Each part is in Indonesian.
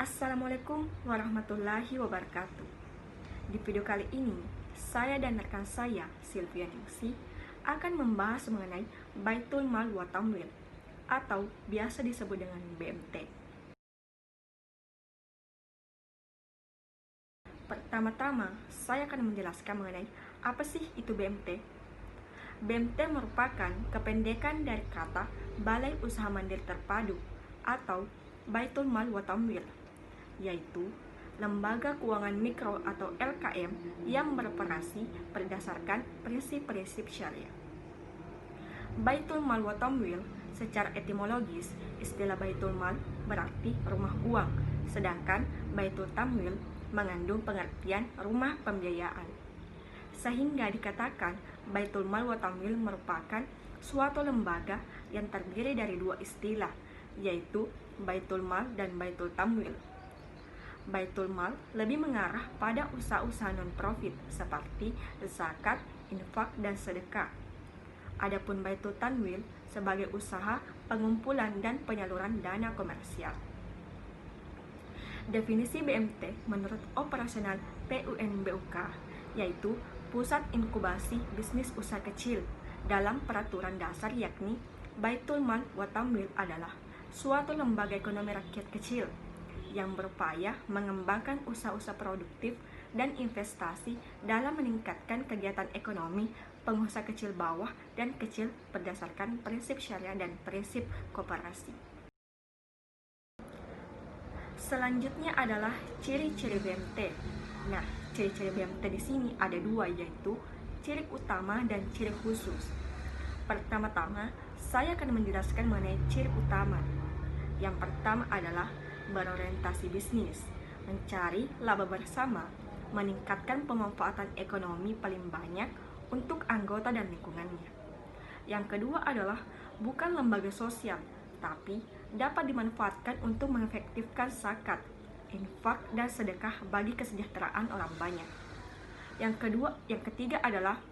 Assalamualaikum warahmatullahi wabarakatuh. Di video kali ini, saya dan rekan saya, Sylvia Ningsi, akan membahas mengenai Baitul Mal wa Tamwil atau biasa disebut dengan BMT. Pertama-tama, saya akan menjelaskan mengenai apa sih itu BMT. BMT merupakan kependekan dari kata Balai Usaha Mandiri Terpadu atau Baitul Mal wa Tamwil, yaitu lembaga keuangan mikro atau LKM yang beroperasi berdasarkan prinsip-prinsip syariah. Baitul Mal wa Tamwil secara etimologis, istilah Baitul Mal berarti rumah uang, sedangkan Baitul Tamwil mengandung pengertian rumah pembiayaan. Sehingga dikatakan Baitul Mal wa Tamwil merupakan suatu lembaga yang terdiri dari dua istilah, yaitu Baitul Mal dan Baitul Tamwil. Baitul Mal lebih mengarah pada usaha-usaha non-profit seperti zakat, infak, dan sedekah. Adapun Baitul Tamwil sebagai usaha pengumpulan dan penyaluran dana komersial. Definisi BMT menurut operasional PUNBUK yaitu Pusat Inkubasi Bisnis Usaha Kecil dalam peraturan dasar, yakni Baitul Mal wa Tamwil adalah suatu lembaga ekonomi rakyat kecil yang berupaya mengembangkan usaha-usaha produktif dan investasi dalam meningkatkan kegiatan ekonomi pengusaha kecil bawah dan kecil berdasarkan prinsip syariah dan prinsip koperasi. Selanjutnya adalah ciri-ciri BMT. Nah, ciri-ciri BMT di sini ada dua, yaitu ciri utama dan ciri khusus. Pertama-tama, saya akan menjelaskan mengenai ciri utama. Yang pertama adalah berorientasi bisnis, mencari laba bersama, meningkatkan pemanfaatan ekonomi paling banyak untuk anggota dan lingkungannya. Yang kedua adalah bukan lembaga sosial, tapi dapat dimanfaatkan untuk mengefektifkan zakat, infak, dan sedekah bagi kesejahteraan orang banyak. Yang ketiga adalah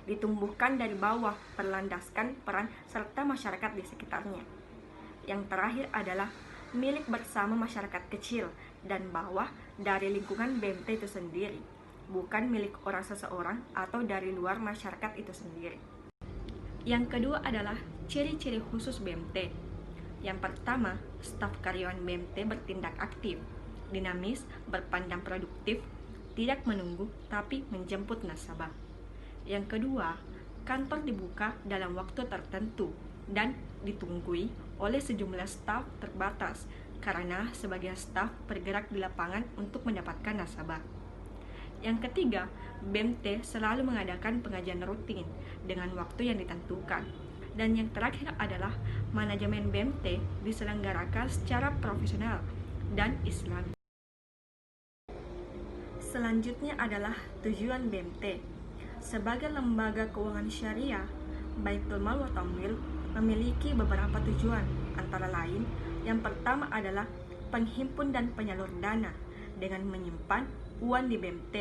ditumbuhkan dari bawah berlandaskan peran serta masyarakat di sekitarnya. Yang terakhir adalah milik bersama masyarakat kecil dan bawah dari lingkungan BMT itu sendiri, bukan milik orang seseorang atau dari luar masyarakat itu sendiri. Yang kedua adalah ciri-ciri khusus BMT. Yang pertama, staf karyawan BMT bertindak aktif, dinamis, berpandang produktif, tidak menunggu tapi menjemput nasabah. Yang kedua, kantor dibuka dalam waktu tertentu dan ditunggui oleh sejumlah staf terbatas karena sebagian staf bergerak di lapangan untuk mendapatkan nasabah. Yang ketiga, BMT selalu mengadakan pengajian rutin dengan waktu yang ditentukan. Dan yang terakhir adalah manajemen BMT diselenggarakan secara profesional dan Islami. Selanjutnya adalah tujuan BMT. Sebagai lembaga keuangan syariah, Baitul Mal wa Tamwil memiliki beberapa tujuan, antara lain yang pertama adalah penghimpun dan penyalur dana dengan menyimpan uang di BMT.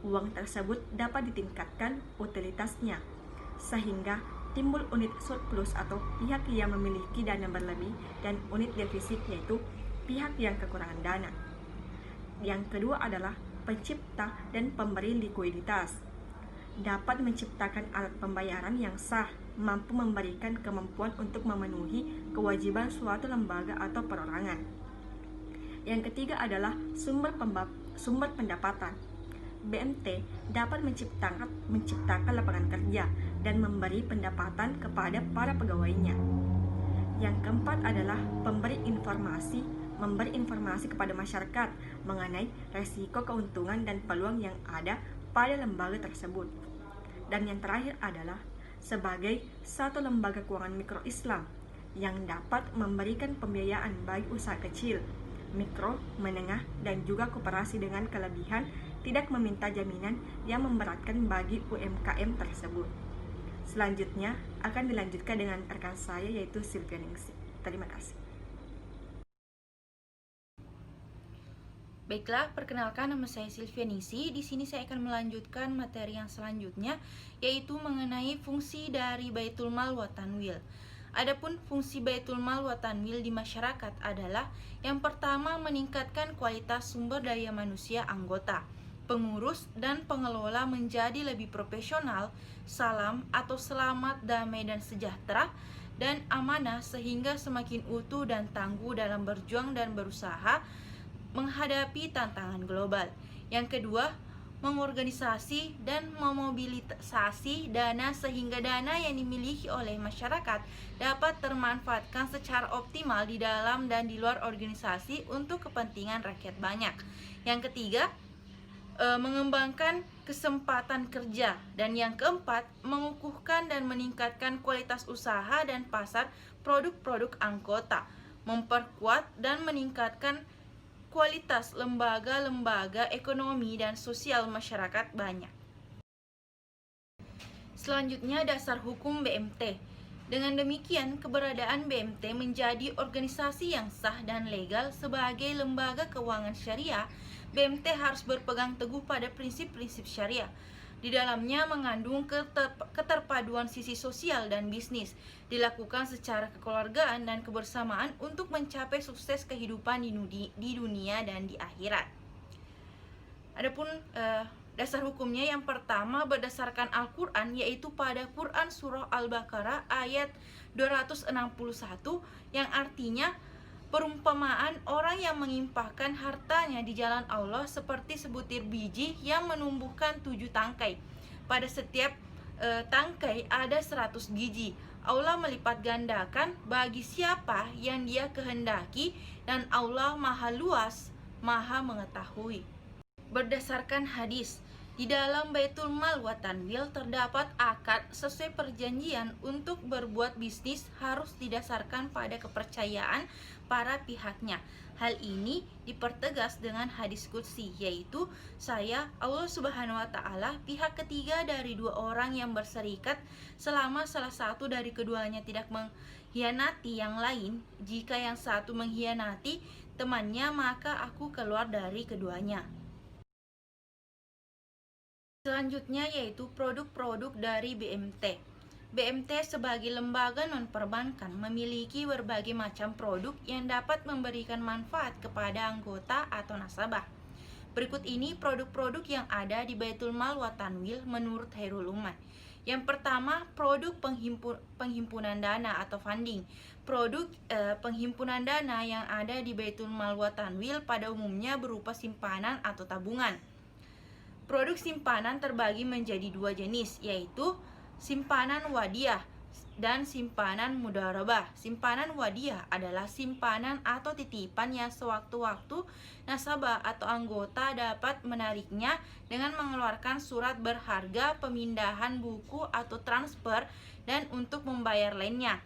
Uang tersebut dapat ditingkatkan utilitasnya sehingga timbul unit surplus atau pihak yang memiliki dana berlebih dan unit defisit, yaitu pihak yang kekurangan dana. Yang kedua adalah pencipta dan pemberi likuiditas. Dapat menciptakan alat pembayaran yang sah, mampu memberikan kemampuan untuk memenuhi kewajiban suatu lembaga atau perorangan. Yang ketiga adalah sumber pendapatan. BMT dapat menciptakan lapangan kerja dan memberi pendapatan kepada para pegawainya. Yang keempat adalah memberi informasi kepada masyarakat mengenai risiko, keuntungan, dan peluang yang ada pada lembaga tersebut. Dan yang terakhir adalah sebagai satu lembaga keuangan mikro Islam yang dapat memberikan pembiayaan bagi usaha kecil, mikro, menengah, dan juga koperasi dengan kelebihan tidak meminta jaminan yang memberatkan bagi UMKM tersebut. Selanjutnya akan dilanjutkan dengan rekan saya, yaitu Sylvia Ningsi. Terima kasih. Baiklah, perkenalkan, nama saya Sylvia Ningsi. Di sini saya akan melanjutkan materi yang selanjutnya, yaitu mengenai fungsi dari Baitul Mal wa Tamwil. Adapun fungsi Baitul Mal wa Tanwil di masyarakat adalah yang pertama meningkatkan kualitas sumber daya manusia anggota, pengurus dan pengelola menjadi lebih profesional, salam atau selamat, damai dan sejahtera dan amanah sehingga semakin utuh dan tangguh dalam berjuang dan berusaha menghadapi tantangan global. Yang kedua, mengorganisasi dan memobilisasi dana sehingga dana yang dimiliki oleh masyarakat dapat termanfaatkan secara optimal di dalam dan di luar organisasi untuk kepentingan rakyat banyak. Yang ketiga, mengembangkan kesempatan kerja, dan yang keempat, mengukuhkan dan meningkatkan kualitas usaha dan pasar produk-produk anggota, memperkuat dan meningkatkan kualitas lembaga-lembaga ekonomi dan sosial masyarakat banyak. Selanjutnya, dasar hukum BMT. Dengan demikian, keberadaan BMT menjadi organisasi yang sah dan legal sebagai lembaga keuangan syariah. BMT harus berpegang teguh pada prinsip-prinsip syariah. Di dalamnya mengandung keterpaduan sisi sosial dan bisnis, dilakukan secara kekeluargaan dan kebersamaan untuk mencapai sukses kehidupan di dunia dan di akhirat. Adapun dasar hukumnya yang pertama berdasarkan Al-Quran, yaitu pada Quran Surah Al-Baqarah ayat 261 yang artinya perumpamaan orang yang mengimpahkan hartanya di jalan Allah seperti sebutir biji yang menumbuhkan 7 tangkai. Pada setiap tangkai ada 100 biji. Allah melipat gandakan bagi siapa yang Dia kehendaki, dan Allah Maha Luas, Maha Mengetahui. Berdasarkan hadis, di dalam Baitul Mal wa Tanwil terdapat akad sesuai perjanjian untuk berbuat bisnis harus didasarkan pada kepercayaan para pihaknya. Hal ini dipertegas dengan hadis qudsi, yaitu saya, Allah Subhanahu wa Ta'ala, pihak ketiga dari dua orang yang berserikat, selama salah satu dari keduanya tidak mengkhianati yang lain. Jika yang satu mengkhianati temannya, maka aku keluar dari keduanya. Selanjutnya yaitu produk-produk dari BMT. BMT sebagai lembaga non-perbankan memiliki berbagai macam produk yang dapat memberikan manfaat kepada anggota atau nasabah. Berikut ini produk-produk yang ada di Baitul Mal wa Tanwil menurut Khairul Ummah. Yang pertama, produk penghimpunan dana atau funding. Produk penghimpunan dana yang ada di Baitul Mal wa Tanwil pada umumnya berupa simpanan atau tabungan. Produk simpanan terbagi menjadi dua jenis, yaitu simpanan wadiah dan simpanan mudharabah. Simpanan wadiah adalah simpanan atau titipan yang sewaktu-waktu nasabah atau anggota dapat menariknya dengan mengeluarkan surat berharga, pemindahan buku atau transfer, dan untuk membayar lainnya.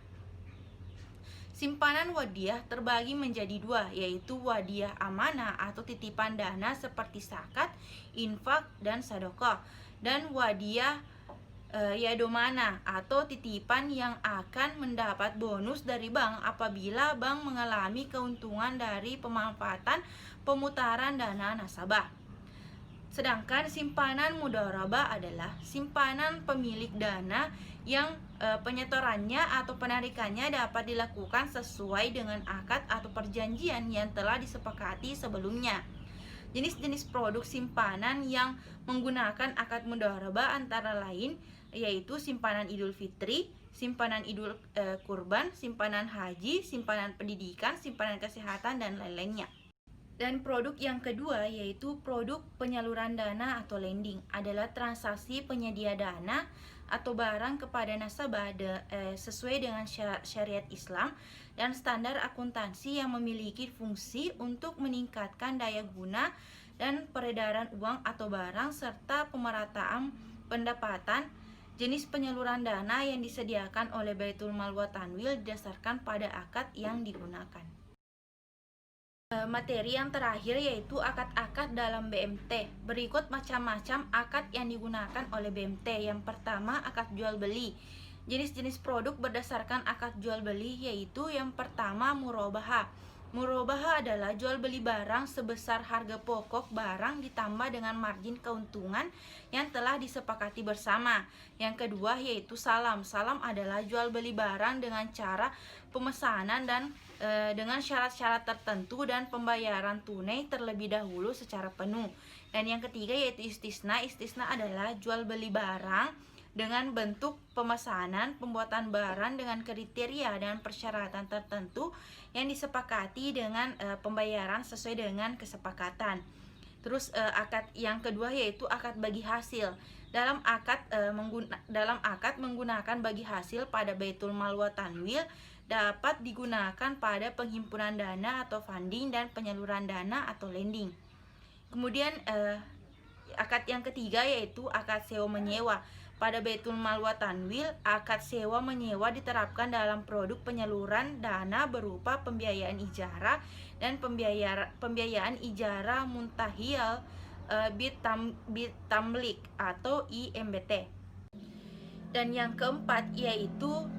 Simpanan wadiah terbagi menjadi dua, yaitu wadiah amanah atau titipan dana seperti zakat, infak, dan sedekah, dan wadiah yadomana atau titipan yang akan mendapat bonus dari bank apabila bank mengalami keuntungan dari pemanfaatan pemutaran dana nasabah. Sedangkan simpanan mudharabah adalah simpanan pemilik dana yang penyetorannya atau penarikannya dapat dilakukan sesuai dengan akad atau perjanjian yang telah disepakati sebelumnya. Jenis-jenis produk simpanan yang menggunakan akad mudharabah antara lain yaitu simpanan Idul Fitri, simpanan Idul Kurban, simpanan haji, simpanan pendidikan, simpanan kesehatan, dan lain-lainnya. Dan produk yang kedua yaitu produk penyaluran dana atau lending, adalah transaksi penyedia dana atau barang kepada nasabah sesuai dengan syariat Islam dan standar akuntansi yang memiliki fungsi untuk meningkatkan daya guna dan peredaran uang atau barang serta pemerataan pendapatan. Jenis penyaluran dana yang disediakan oleh Baitul Mal wa Tanwil didasarkan pada akad yang digunakan. Materi yang terakhir yaitu akad-akad dalam BMT. Berikut macam-macam akad yang digunakan oleh BMT. Yang pertama, akad jual beli. Jenis-jenis produk berdasarkan akad jual beli yaitu yang pertama murabahah. Murabahah adalah jual beli barang sebesar harga pokok barang ditambah dengan margin keuntungan yang telah disepakati bersama. Yang kedua yaitu salam. Salam adalah jual beli barang dengan cara pemesanan dan dengan syarat-syarat tertentu dan pembayaran tunai terlebih dahulu secara penuh. Dan yang ketiga yaitu istisna. Istisna adalah jual beli barang dengan bentuk pemesanan, pembuatan barang dengan kriteria dan persyaratan tertentu yang disepakati dengan pembayaran sesuai dengan kesepakatan. Terus akad yang kedua yaitu akad bagi hasil. Dalam akad menggunakan bagi hasil pada Baitul Mal wa Tanwil dapat digunakan pada penghimpunan dana atau funding dan penyaluran dana atau lending. Kemudian akad yang ketiga yaitu akad sewa menyewa. Pada Baitul Mal wa Tanwil, akad sewa menyewa diterapkan dalam produk penyaluran dana berupa pembiayaan ijarah dan pembiayaan ijarah muntahiyal bitamlik atau IMBT. Dan yang keempat yaitu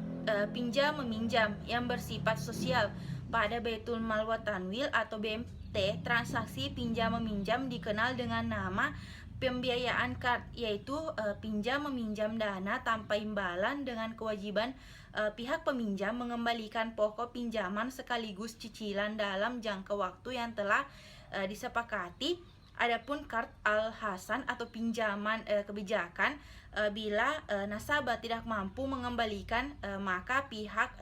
pinjam meminjam yang bersifat sosial. Pada Baitul Mal wa Tanwil atau BMT, transaksi pinjam meminjam dikenal dengan nama pembiayaan card, yaitu pinjam meminjam dana tanpa imbalan dengan kewajiban pihak peminjam mengembalikan pokok pinjaman sekaligus cicilan dalam jangka waktu yang telah disepakati. Adapun card al-hasan atau pinjaman kebijakan, bila nasabah tidak mampu mengembalikan, maka pihak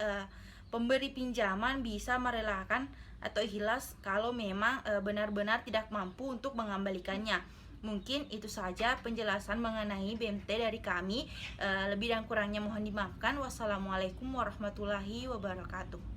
pemberi pinjaman bisa merelakan atau ikhlas kalau memang benar-benar tidak mampu untuk mengembalikannya. Mungkin itu saja penjelasan mengenai BMT dari kami. Lebih dan kurangnya mohon dimaafkan. Wassalamualaikum warahmatullahi wabarakatuh.